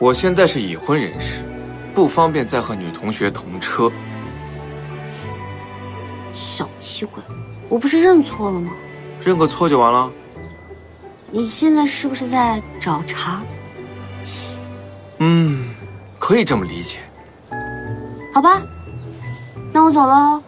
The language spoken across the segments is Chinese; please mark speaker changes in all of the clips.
Speaker 1: 我现在是已婚人士，不方便再和女同学同车。
Speaker 2: 小气鬼，我不是认错了吗？
Speaker 1: 认个错就完了？
Speaker 2: 你现在是不是在找茬？
Speaker 1: 可以这么理解。
Speaker 2: 好吧，那我走喽。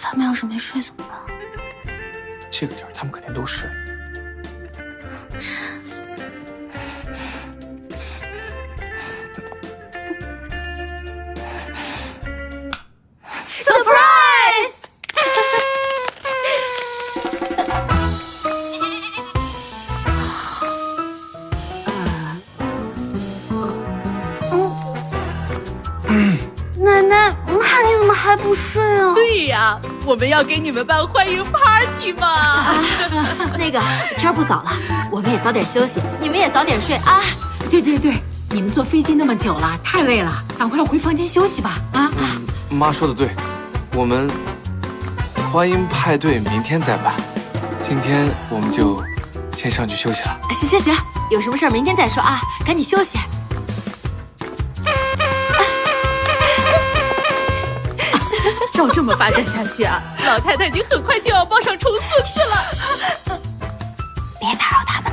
Speaker 2: 他们要是没睡怎么办？
Speaker 1: 这个点儿他们肯定都睡。
Speaker 2: Surprise！ 奶奶，妈，你怎么还不睡啊？
Speaker 3: 对呀，我们要给你们办欢迎 party 嘛！
Speaker 4: 那个天不早了，我们也早点休息，你们也早点睡啊！
Speaker 5: 对，你们坐飞机那么久了，太累了，赶快回房间休息吧！啊！
Speaker 1: 妈说的对，我们欢迎派对明天再办，今天我们就先上去休息了。
Speaker 4: 行，有什么事儿明天再说啊，赶紧休息。
Speaker 3: 照这么发展下去啊，老太太你很快就要抱上虫4次了。
Speaker 2: 别打扰他们了。